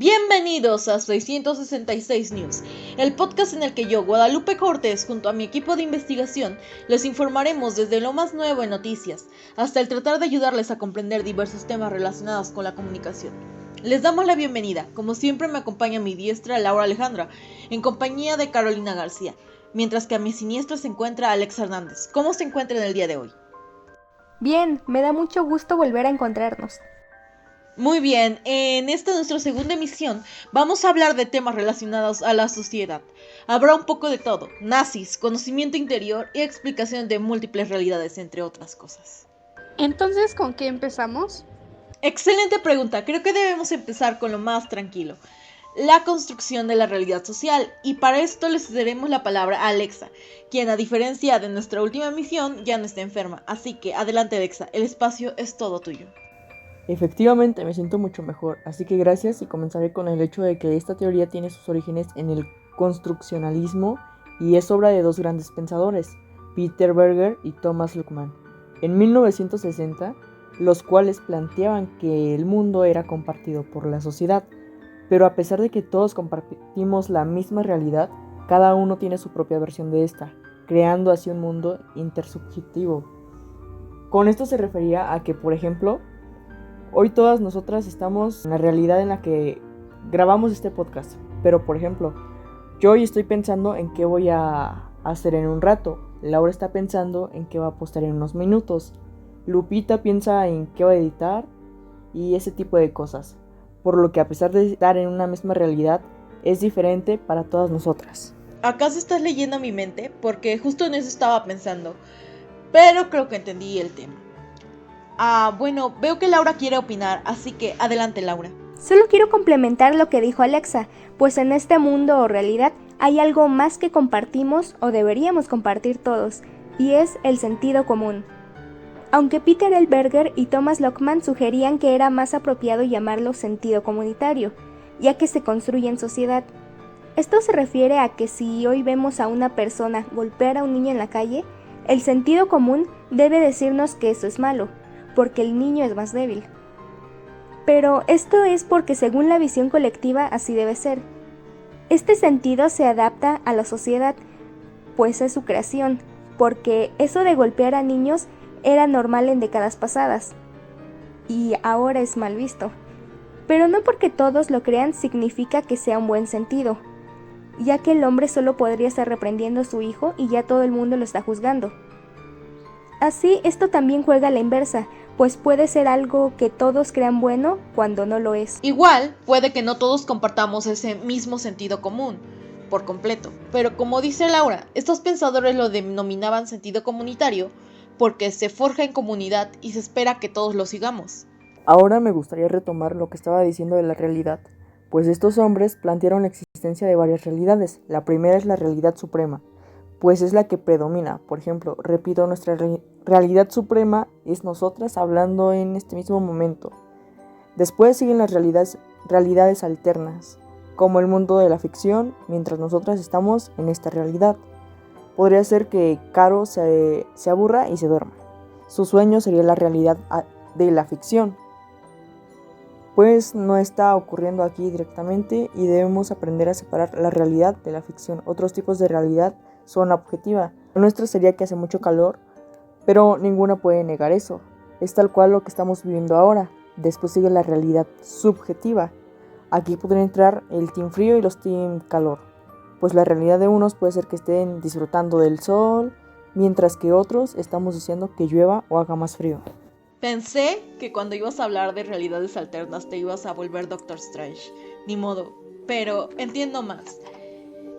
Bienvenidos a 666 News, el podcast en el que yo, Guadalupe Cortés, junto a mi equipo de investigación, les informaremos desde lo más nuevo en noticias, hasta el tratar de ayudarles a comprender diversos temas relacionados con la comunicación. Les damos la bienvenida, como siempre me acompaña a mi diestra Laura Alejandra, en compañía de Carolina García, mientras que a mi siniestra se encuentra Alex Hernández. ¿Cómo se encuentra en el día de hoy? Bien, me da mucho gusto volver a encontrarnos. Muy bien, en esta nuestra segunda emisión vamos a hablar de temas relacionados a la sociedad. Habrá un poco de todo, nazis, conocimiento interior y explicación de múltiples realidades, entre otras cosas. Entonces, ¿con qué empezamos? Excelente pregunta, creo que debemos empezar con lo más tranquilo, la construcción de la realidad social, y para esto le cederemos la palabra a Alexa, quien a diferencia de nuestra última emisión ya no está enferma, así que adelante Alexa, el espacio es todo tuyo. Efectivamente, me siento mucho mejor, así que gracias y comenzaré con el hecho de que esta teoría tiene sus orígenes en el construccionalismo y es obra de dos grandes pensadores, Peter Berger y Thomas Luckmann, en 1960, los cuales planteaban que el mundo era compartido por la sociedad, pero a pesar de que todos compartimos la misma realidad, cada uno tiene su propia versión de esta, creando así un mundo intersubjetivo. Con esto se refería a que, por ejemplo, hoy todas nosotras estamos en la realidad en la que grabamos este podcast, pero por ejemplo, yo hoy estoy pensando en qué voy a hacer en un rato, Laura está pensando en qué va a postar en unos minutos, Lupita piensa en qué va a editar y ese tipo de cosas, por lo que a pesar de estar en una misma realidad, es diferente para todas nosotras. ¿Acaso estás leyendo mi mente? Porque justo en eso estaba pensando, pero creo que entendí el tema. Bueno, veo que Laura quiere opinar, así que adelante Laura. Solo quiero complementar lo que dijo Alexa, pues en este mundo o realidad hay algo más que compartimos o deberíamos compartir todos, y es el sentido común. Aunque Peter L. Berger y Thomas Luckmann sugerían que era más apropiado llamarlo sentido comunitario, ya que se construye en sociedad. Esto se refiere a que si hoy vemos a una persona golpear a un niño en la calle, el sentido común debe decirnos que eso es malo, porque el niño es más débil. Pero esto es porque según la visión colectiva así debe ser. Este sentido se adapta a la sociedad, pues es su creación, porque eso de golpear a niños era normal en décadas pasadas, y ahora es mal visto. Pero no porque todos lo crean significa que sea un buen sentido, ya que el hombre solo podría estar reprendiendo a su hijo y ya todo el mundo lo está juzgando. Así, esto también juega a la inversa, pues puede ser algo que todos crean bueno cuando no lo es. Igual, puede que no todos compartamos ese mismo sentido común, por completo, pero como dice Laura, estos pensadores lo denominaban sentido comunitario porque se forja en comunidad y se espera que todos lo sigamos. Ahora me gustaría retomar lo que estaba diciendo de la realidad, pues estos hombres plantearon la existencia de varias realidades. La primera es la realidad suprema, pues es la que predomina. Por ejemplo, repito, nuestra realidad suprema es nosotras hablando en este mismo momento. Después siguen las realidades alternas, como el mundo de la ficción, mientras nosotras estamos en esta realidad. Podría ser que Caro se aburra y se duerma. Su sueño sería la realidad de la ficción, pues no está ocurriendo aquí directamente y debemos aprender a separar la realidad de la ficción. Otros tipos de realidad son objetiva. La nuestra sería que hace mucho calor, pero ninguna puede negar eso. Es tal cual lo que estamos viviendo ahora. Después sigue la realidad subjetiva. Aquí podría entrar el team frío y los team calor, pues la realidad de unos puede ser que estén disfrutando del sol, mientras que otros estamos diciendo que llueva o haga más frío. Pensé que cuando ibas a hablar de realidades alternas te ibas a volver Doctor Strange, ni modo, pero entiendo más.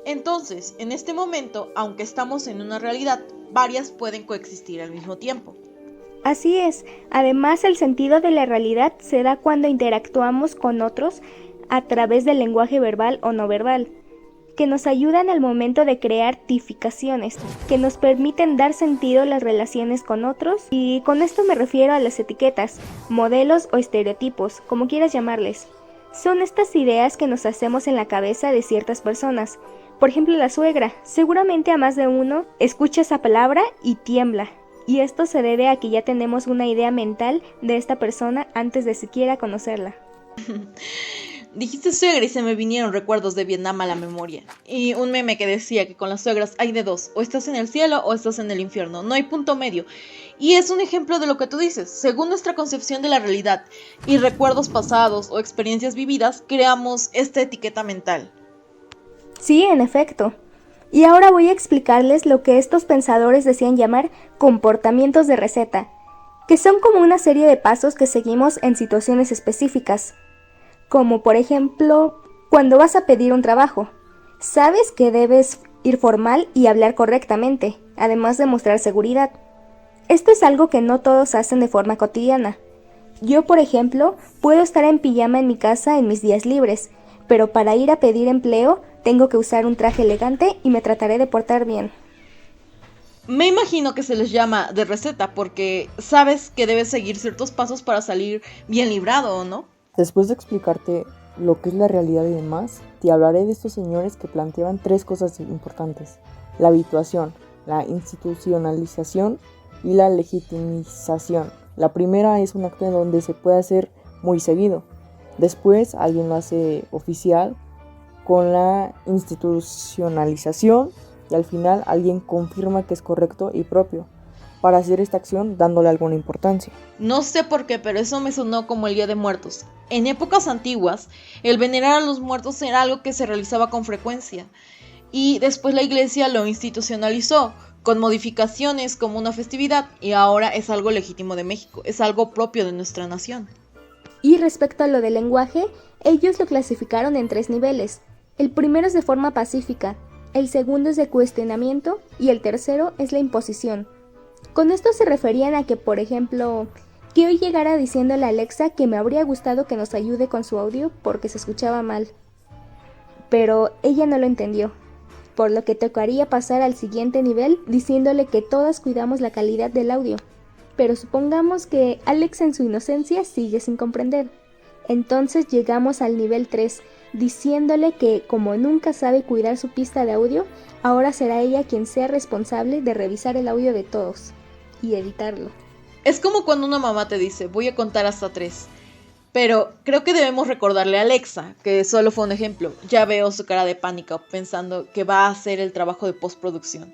Entonces, en este momento, aunque estamos en una realidad, varias pueden coexistir al mismo tiempo. Así es, además el sentido de la realidad se da cuando interactuamos con otros a través del lenguaje verbal o no verbal, que nos ayudan al momento de crear tipificaciones, que nos permiten dar sentido a las relaciones con otros, y con esto me refiero a las etiquetas, modelos o estereotipos, como quieras llamarles. Son estas ideas que nos hacemos en la cabeza de ciertas personas. Por ejemplo, la suegra. Seguramente a más de uno escucha esa palabra y tiembla. Y esto se debe a que ya tenemos una idea mental de esta persona antes de siquiera conocerla. Dijiste suegra y se me vinieron recuerdos de Vietnam a la memoria. Y un meme que decía que con las suegras hay de dos, o estás en el cielo o estás en el infierno, no hay punto medio. Y es un ejemplo de lo que tú dices. Según nuestra concepción de la realidad y recuerdos pasados o experiencias vividas, creamos esta etiqueta mental. Sí, en efecto. Y ahora voy a explicarles lo que estos pensadores decían llamar comportamientos de receta, que son como una serie de pasos que seguimos en situaciones específicas. Como por ejemplo, cuando vas a pedir un trabajo, sabes que debes ir formal y hablar correctamente, además de mostrar seguridad. Esto es algo que no todos hacen de forma cotidiana. Yo, por ejemplo, puedo estar en pijama en mi casa en mis días libres, pero para ir a pedir empleo tengo que usar un traje elegante y me trataré de portar bien. Me imagino que se les llama de receta porque sabes que debes seguir ciertos pasos para salir bien librado, ¿o no? Después de explicarte lo que es la realidad y demás, te hablaré de estos señores que planteaban 3 cosas importantes: la habituación, la institucionalización y la legitimización. La primera es un acto en donde se puede hacer muy seguido. Después alguien lo hace oficial con la institucionalización y al final alguien confirma que es correcto y propio para hacer esta acción dándole alguna importancia. No sé por qué, pero eso me sonó como el Día de Muertos. En épocas antiguas, el venerar a los muertos era algo que se realizaba con frecuencia. Y después la iglesia lo institucionalizó, con modificaciones como una festividad, y ahora es algo legítimo de México, es algo propio de nuestra nación. Y respecto a lo del lenguaje, ellos lo clasificaron en 3 niveles. El primero es de forma pacífica, el segundo es de cuestionamiento y el tercero es la imposición. Con esto se referían a que, por ejemplo, que hoy llegara diciéndole a Alexa que me habría gustado que nos ayude con su audio porque se escuchaba mal. Pero ella no lo entendió, por lo que tocaría pasar al siguiente nivel diciéndole que todas cuidamos la calidad del audio. Pero supongamos que Alexa en su inocencia sigue sin comprender. Entonces llegamos al nivel 3, diciéndole que como nunca sabe cuidar su pista de audio, ahora será ella quien sea responsable de revisar el audio de todos y editarlo. Es como cuando una mamá te dice, voy a contar hasta 3. Pero creo que debemos recordarle a Alexa, que solo fue un ejemplo. Ya veo su cara de pánico pensando que va a hacer el trabajo de postproducción.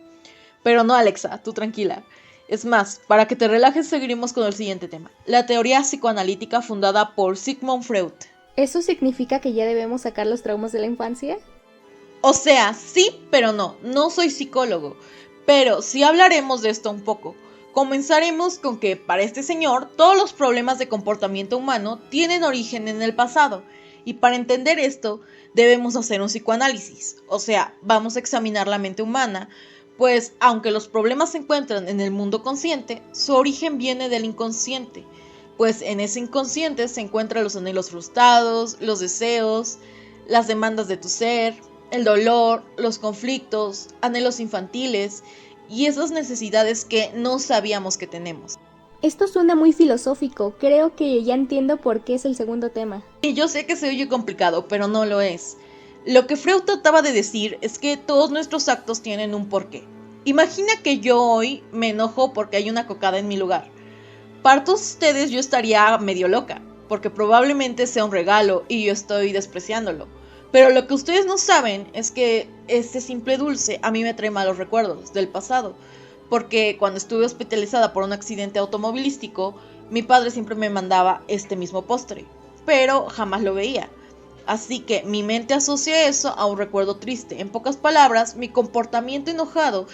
Pero no, Alexa, tú tranquila. Es más, para que te relajes seguiremos con el siguiente tema. La teoría psicoanalítica fundada por Sigmund Freud. ¿Eso significa que ya debemos sacar los traumas de la infancia? O sea, sí, pero no. No soy psicólogo. Pero sí hablaremos de esto un poco. Comenzaremos con que, para este señor, todos los problemas de comportamiento humano tienen origen en el pasado. Y para entender esto, debemos hacer un psicoanálisis. O sea, vamos a examinar la mente humana. Pues, aunque los problemas se encuentran en el mundo consciente, su origen viene del inconsciente. Pues en ese inconsciente se encuentran los anhelos frustrados, los deseos, las demandas de tu ser, el dolor, los conflictos, anhelos infantiles y esas necesidades que no sabíamos que tenemos. Esto suena muy filosófico, creo que ya entiendo por qué es el segundo tema. Y yo sé que se oye complicado, pero no lo es. Lo que Freud trataba de decir es que todos nuestros actos tienen un porqué. Imagina que yo hoy me enojo porque hay una cocada en mi lugar. Para todos ustedes yo estaría medio loca, porque probablemente sea un regalo y yo estoy despreciándolo. Pero lo que ustedes no saben es que este simple dulce a mí me trae malos recuerdos del pasado, porque cuando estuve hospitalizada por un accidente automovilístico, mi padre siempre me mandaba este mismo postre, pero jamás lo veía. Así que mi mente asocia eso a un recuerdo triste. En pocas palabras, mi comportamiento enojado,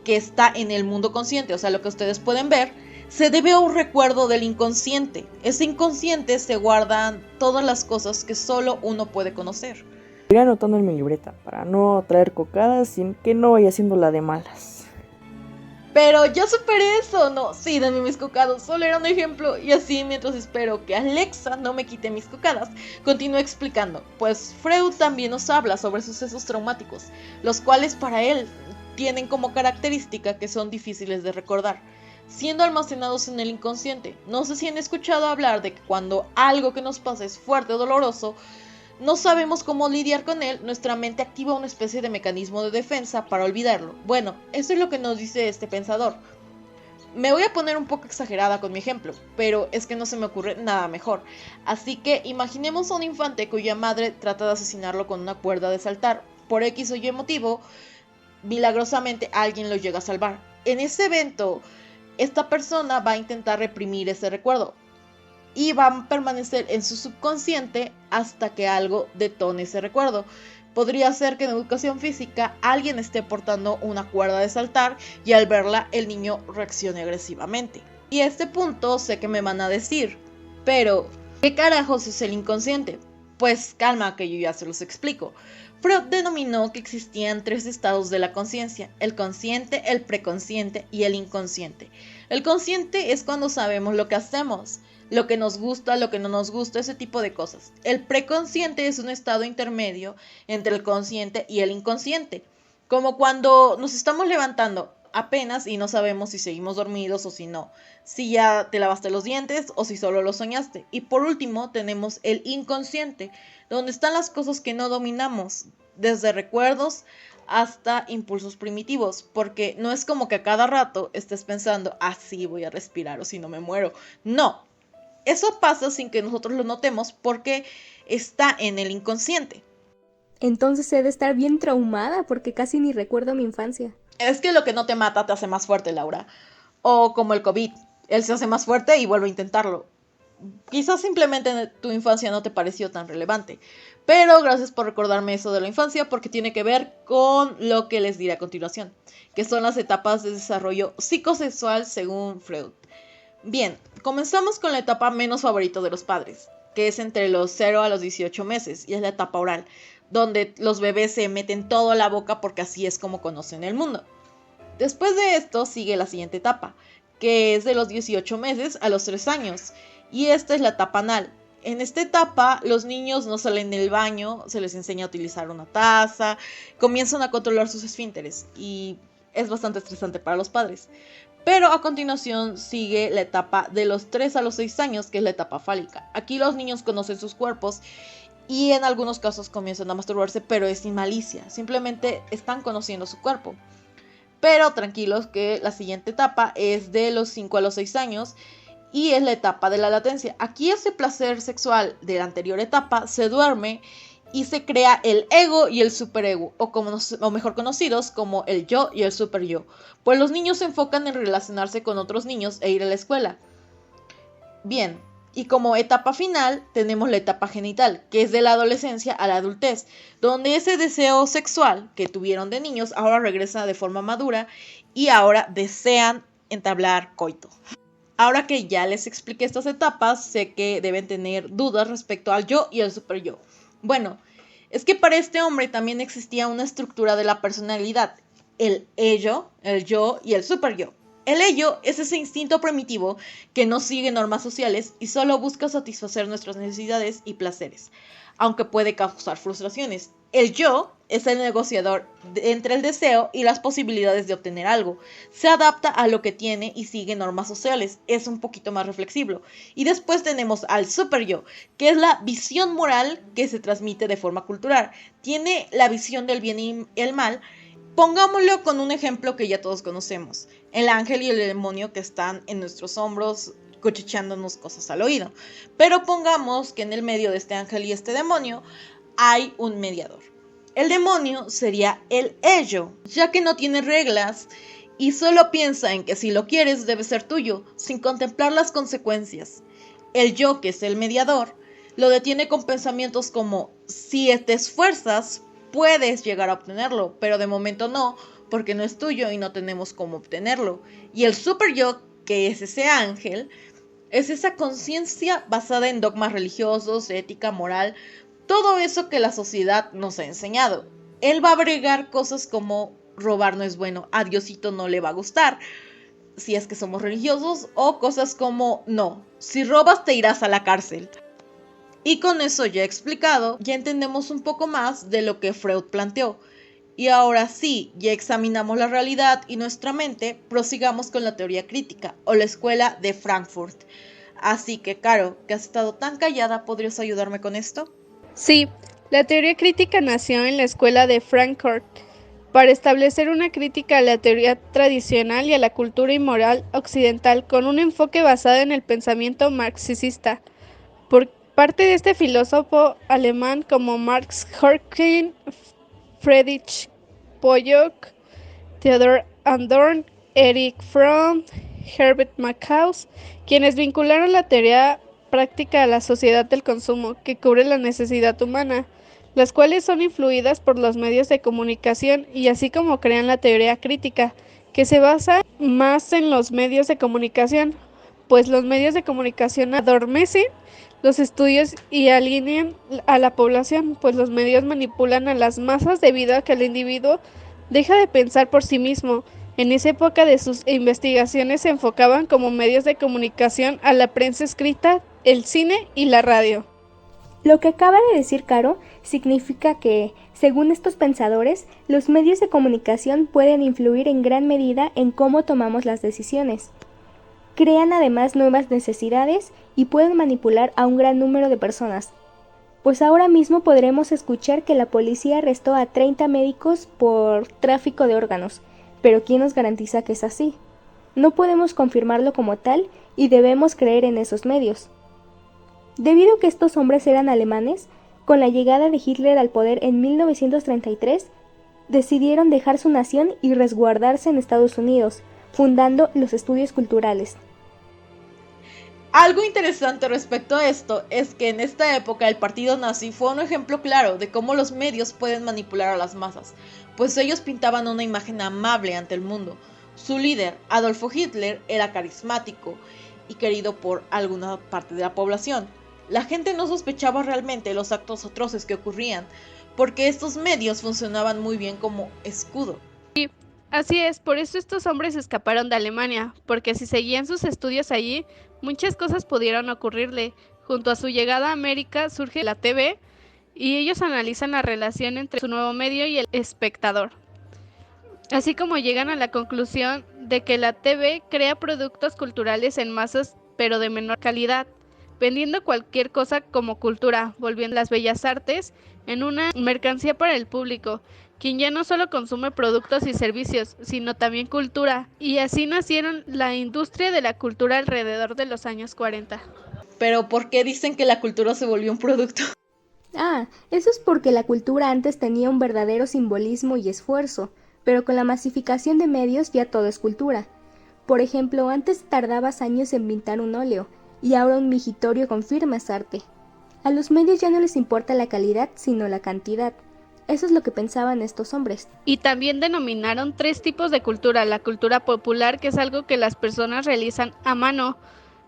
que está en el mundo consciente, o sea, lo que ustedes pueden ver, se debe a un recuerdo del inconsciente. Ese inconsciente se guardan todas las cosas que solo uno puede conocer. Iré anotando en mi libreta para no traer cocadas sin que no vaya haciendo la de malas. Pero ya superé eso, no, sí, dame mis cocadas, solo era un ejemplo. Y así, mientras espero que Alexa no me quite mis cocadas, continúo explicando. Pues Freud también nos habla sobre sucesos traumáticos, los cuales para él tienen como característica que son difíciles de recordar, siendo almacenados en el inconsciente. No sé si han escuchado hablar de que cuando algo que nos pasa es fuerte o doloroso, no sabemos cómo lidiar con él, nuestra mente activa una especie de mecanismo de defensa para olvidarlo. Bueno, eso es lo que nos dice este pensador. Me voy a poner un poco exagerada con mi ejemplo, pero es que no se me ocurre nada mejor. Así que imaginemos a un infante cuya madre trata de asesinarlo con una cuerda de saltar. Por X o Y motivo, milagrosamente alguien lo llega a salvar. En ese evento, esta persona va a intentar reprimir ese recuerdo y va a permanecer en su subconsciente hasta que algo detone ese recuerdo. Podría ser que en educación física alguien esté portando una cuerda de saltar y al verla el niño reaccione agresivamente. Y a este punto sé que me van a decir, pero ¿qué carajos es el inconsciente? Pues calma que yo ya se los explico. Freud denominó que existían 3 estados de la conciencia: el consciente, el preconsciente y el inconsciente. El consciente es cuando sabemos lo que hacemos, lo que nos gusta, lo que no nos gusta, ese tipo de cosas. El preconsciente es un estado intermedio entre el consciente y el inconsciente, como cuando nos estamos levantando apenas y no sabemos si seguimos dormidos o si no, si ya te lavaste los dientes o si solo lo soñaste. Y por último tenemos el inconsciente, donde están las cosas que no dominamos, desde recuerdos hasta impulsos primitivos, porque no es como que a cada rato estés pensando, sí, voy a respirar o si no me muero. No, eso pasa sin que nosotros lo notemos porque está en el inconsciente. Entonces he de estar bien traumada porque casi ni recuerdo mi infancia. Es que lo que no te mata te hace más fuerte, Laura. O como el COVID, él se hace más fuerte y vuelve a intentarlo. Quizás simplemente tu infancia no te pareció tan relevante. Pero gracias por recordarme eso de la infancia, porque tiene que ver con lo que les diré a continuación, que son las etapas de desarrollo psicosexual según Freud. Bien, comenzamos con la etapa menos favorita de los padres, que es entre los 0 a los 18 meses, y es la etapa oral, donde los bebés se meten todo a la boca porque así es como conocen el mundo. Después de esto sigue la siguiente etapa, que es de los 18 meses a los 3 años, y esta es la etapa anal. En esta etapa los niños no salen del baño, se les enseña a utilizar una taza, comienzan a controlar sus esfínteres y es bastante estresante para los padres. Pero a continuación sigue la etapa de los 3 a los 6 años, que es la etapa fálica. Aquí los niños conocen sus cuerpos y en algunos casos comienzan a masturbarse, pero es sin malicia, simplemente están conociendo su cuerpo. Pero tranquilos que la siguiente etapa es de los 5 a los 6 años y es la etapa de la latencia. Aquí ese placer sexual de la anterior etapa se duerme y se crea el ego y el superego, o mejor conocidos como el yo y el superyo, pues los niños se enfocan en relacionarse con otros niños e ir a la escuela. Bien, y como etapa final tenemos la etapa genital, que es de la adolescencia a la adultez, donde ese deseo sexual que tuvieron de niños ahora regresa de forma madura y ahora desean entablar coito. Ahora que ya les expliqué estas etapas, sé que deben tener dudas respecto al yo y el superyo. Bueno, es que para este hombre también existía una estructura de la personalidad, el ello, el yo y el superyo. El ello es ese instinto primitivo que no sigue normas sociales y solo busca satisfacer nuestras necesidades y placeres, aunque puede causar frustraciones. El yo es el negociador entre el deseo y las posibilidades de obtener algo. Se adapta a lo que tiene y sigue normas sociales. Es un poquito más reflexivo. Y después tenemos al superyo, que es la visión moral que se transmite de forma cultural. Tiene la visión del bien y el mal. Pongámoslo con un ejemplo que ya todos conocemos. El ángel y el demonio que están en nuestros hombros cuchicheándonos cosas al oído. Pero pongamos que en el medio de este ángel y este demonio hay un mediador. El demonio sería el ello, ya que no tiene reglas y solo piensa en que si lo quieres debe ser tuyo, sin contemplar las consecuencias. El yo, que es el mediador, lo detiene con pensamientos como: si te esfuerzas, puedes llegar a obtenerlo, pero de momento no, porque no es tuyo y no tenemos cómo obtenerlo. Y el super yo, que es ese ángel, es esa conciencia basada en dogmas religiosos, ética, moral, todo eso que la sociedad nos ha enseñado. Él va a agregar cosas como: robar no es bueno, a Diosito no le va a gustar, si es que somos religiosos, o cosas como: no, si robas te irás a la cárcel. Y con eso ya explicado, ya entendemos un poco más de lo que Freud planteó. Y ahora sí, ya examinamos la realidad y nuestra mente, prosigamos con la teoría crítica, o la escuela de Frankfurt. Así que, Caro, que has estado tan callada, ¿podrías ayudarme con esto? Sí, la teoría crítica nació en la escuela de Frankfurt. para establecer una crítica a la teoría tradicional y a la cultura y moral occidental con un enfoque basado en el pensamiento marxista. Por parte de este filósofo alemán como Max Horkheimer, Friedrich Pollock, Theodor Adorno, Erich Fromm, Herbert Marcuse, quienes vincularon la teoría práctica a la sociedad del consumo, que cubre la necesidad humana, las cuales son influidas por los medios de comunicación y así como crean la teoría crítica, que se basa más en los medios de comunicación, pues los medios de comunicación adormecen los estudios y alinean a la población, pues los medios manipulan a las masas debido a que el individuo deja de pensar por sí mismo. En esa época de sus investigaciones se enfocaban como medios de comunicación a la prensa escrita, el cine y la radio. Lo que acaba de decir Caro significa que, según estos pensadores, los medios de comunicación pueden influir en gran medida en cómo tomamos las decisiones. Crean además nuevas necesidades y pueden manipular a un gran número de personas. Pues ahora mismo podremos escuchar que la policía arrestó a 30 médicos por tráfico de órganos, pero ¿quién nos garantiza que es así? No podemos confirmarlo como tal y debemos creer en esos medios. Debido a que estos hombres eran alemanes, con la llegada de Hitler al poder en 1933, decidieron dejar su nación y resguardarse en Estados Unidos, fundando los estudios culturales. Algo interesante respecto a esto es que en esta época el partido nazi fue un ejemplo claro de cómo los medios pueden manipular a las masas, pues ellos pintaban una imagen amable ante el mundo. Su líder, Adolfo Hitler, era carismático y querido por alguna parte de la población. La gente no sospechaba realmente los actos atroces que ocurrían, porque estos medios funcionaban muy bien como escudo. Así es, por eso estos hombres escaparon de Alemania, porque si seguían sus estudios allí, muchas cosas pudieron ocurrirle. Junto a su llegada a América surge la TV y ellos analizan la relación entre su nuevo medio y el espectador. Así como llegan a la conclusión de que la TV crea productos culturales en masas pero de menor calidad, vendiendo cualquier cosa como cultura, volviendo las bellas artes en una mercancía para el público, quien ya no solo consume productos y servicios, sino también cultura, y así nacieron la industria de la cultura alrededor de los años 40. Pero ¿por qué dicen que la cultura se volvió un producto? Eso es porque la cultura antes tenía un verdadero simbolismo y esfuerzo, pero con la masificación de medios ya todo es cultura. Por ejemplo, antes tardabas años en pintar un óleo, y ahora un migitorio confirma es arte. A los medios ya no les importa la calidad, sino la cantidad. Eso es lo que pensaban estos hombres. Y también denominaron 3 tipos de cultura. La cultura popular, que es algo que las personas realizan a mano,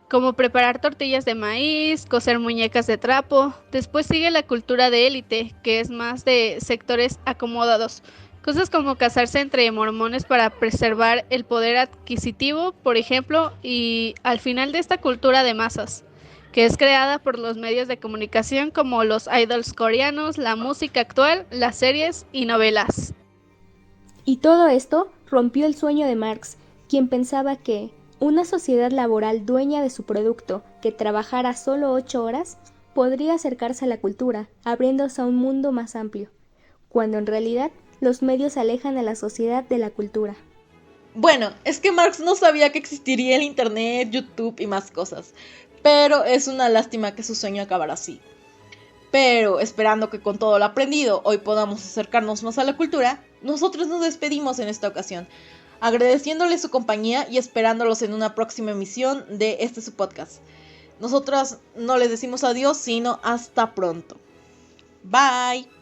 como preparar tortillas de maíz, coser muñecas de trapo. Después sigue la cultura de élite, que es más de sectores acomodados. Cosas como casarse entre mormones para preservar el poder adquisitivo, por ejemplo, y al final de esta cultura de masas, que es creada por los medios de comunicación como los idols coreanos, la música actual, las series y novelas. Y todo esto rompió el sueño de Marx, quien pensaba que una sociedad laboral dueña de su producto, que trabajara solo 8 horas, podría acercarse a la cultura, abriéndose a un mundo más amplio, cuando en realidad los medios alejan a la sociedad de la cultura. Bueno, es que Marx no sabía que existiría el internet, YouTube y más cosas, pero es una lástima que su sueño acabara así. Pero esperando que con todo lo aprendido hoy podamos acercarnos más a la cultura, nosotros nos despedimos en esta ocasión, agradeciéndoles su compañía y esperándolos en una próxima emisión de su podcast. Nosotros no les decimos adiós, sino hasta pronto. Bye.